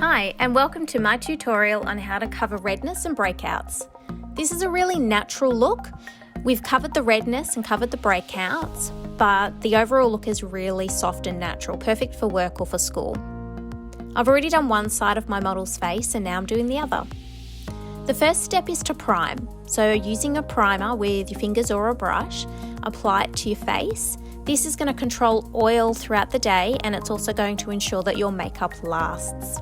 Hi, and welcome to my tutorial on how to cover redness and breakouts. This is a really natural look. We've covered the redness and covered the breakouts, but the overall look is really soft and natural, perfect for work or for school. I've already done one side of my model's face and now I'm doing the other. The first step is to prime. So using a primer with your fingers or a brush, apply it to your face. This is going to control oil throughout the day, and it's also going to ensure that your makeup lasts.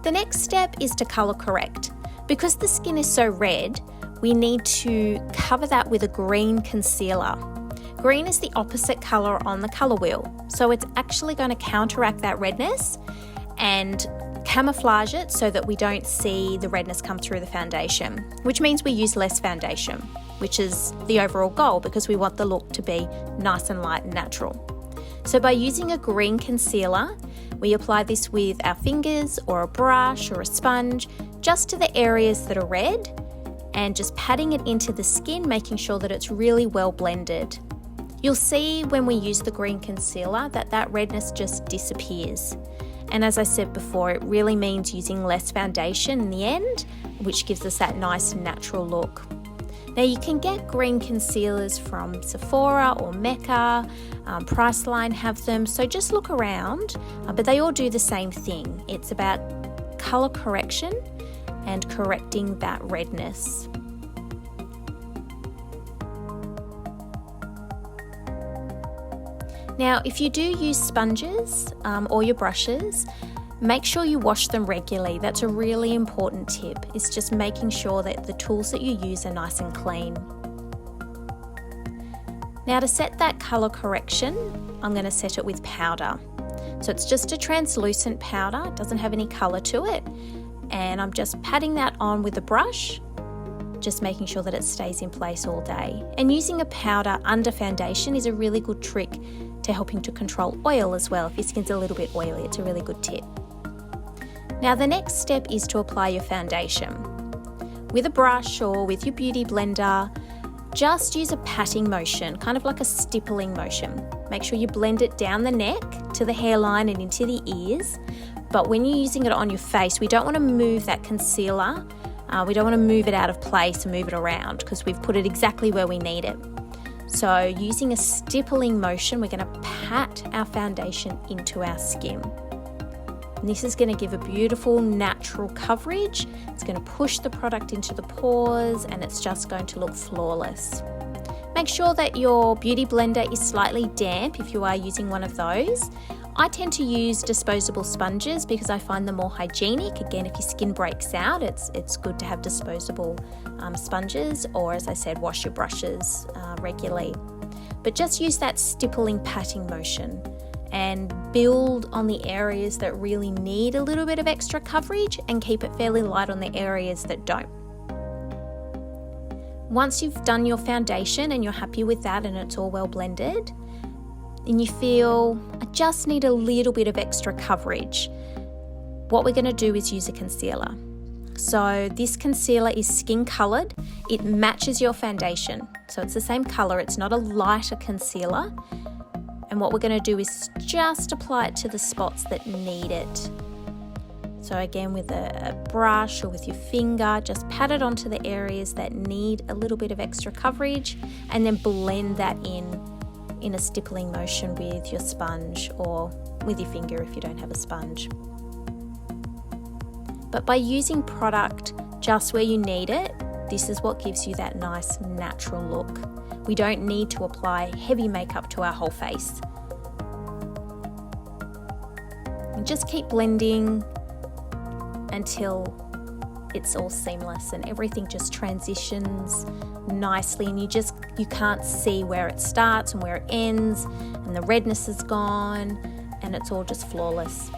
The next step is to colour correct. Because the skin is so red, we need to cover that with a green concealer. Green is the opposite colour on the colour wheel, so it's actually going to counteract that redness and camouflage it so that we don't see the redness come through the foundation, which means we use less foundation, which is the overall goal because we want the look to be nice and light and natural. So by using a green concealer, we apply this with our fingers or a brush or a sponge just to the areas that are red and just patting it into the skin, making sure that it's really well blended. You'll see when we use the green concealer that redness just disappears. And as I said before, it really means using less foundation in the end, which gives us that nice natural look. Now you can get green concealers from Sephora or Mecca, Priceline have them, so just look around, but they all do the same thing. It's about colour correction and correcting that redness. Now, if you do use sponges or your brushes, make sure you wash them regularly. That's a really important tip. It's just making sure that the tools that you use are nice and clean. Now to set that colour correction, I'm going to set it with powder. So it's just a translucent powder, it doesn't have any colour to it. And I'm just patting that on with a brush, just making sure that it stays in place all day. And using a powder under foundation is a really good trick to helping to control oil as well. If your skin's a little bit oily, it's a really good tip. Now the next step is to apply your foundation. With a brush or with your beauty blender, just use a patting motion, kind of like a stippling motion. Make sure you blend it down the neck to the hairline and into the ears. But when you're using it on your face, we don't want to move that concealer. We don't want to move it out of place and move it around because we've put it exactly where we need it. So using a stippling motion, we're going to pat our foundation into our skin. And this is going to give a beautiful natural coverage. It's going to push the product into the pores and it's just going to look flawless. Make sure that your beauty blender is slightly damp if you are using one of those. I tend to use disposable sponges because I find them more hygienic. Again, if your skin breaks out, it's good to have disposable sponges, or as I said, wash your brushes regularly. But just use that stippling patting motion and build on the areas that really need a little bit of extra coverage and keep it fairly light on the areas that don't. Once you've done your foundation and you're happy with that and it's all well blended, and you feel, I just need a little bit of extra coverage, what we're going to do is use a concealer. So this concealer is skin coloured. It matches your foundation. So it's the same colour. It's not a lighter concealer. And what we're going to do is just apply it to the spots that need it. So again, with a brush or with your finger, just pat it onto the areas that need a little bit of extra coverage and then blend that in a stippling motion with your sponge or with your finger if you don't have a sponge. But by using product just where you need it, this is what gives you that nice natural look. We don't need to apply heavy makeup to our whole face. And just keep blending until it's all seamless and everything just transitions nicely, and you can't see where it starts and where it ends, and the redness is gone and it's all just flawless.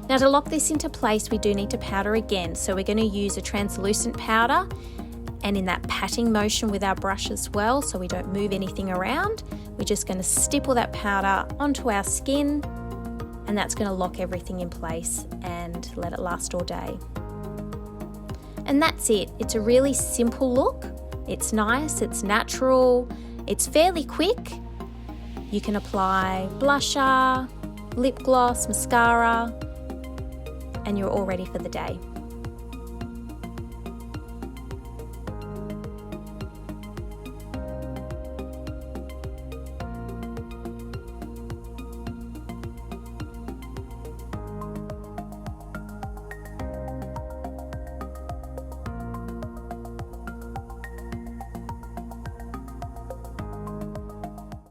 Now to lock this into place, we do need to powder again. So we're going to use a translucent powder and in that patting motion with our brush as well, so we don't move anything around. We're just going to stipple that powder onto our skin, and that's going to lock everything in place and let it last all day. And that's it. It's a really simple look. It's nice, it's natural, it's fairly quick. You can apply blusher, lip gloss, mascara, and you're all ready for the day.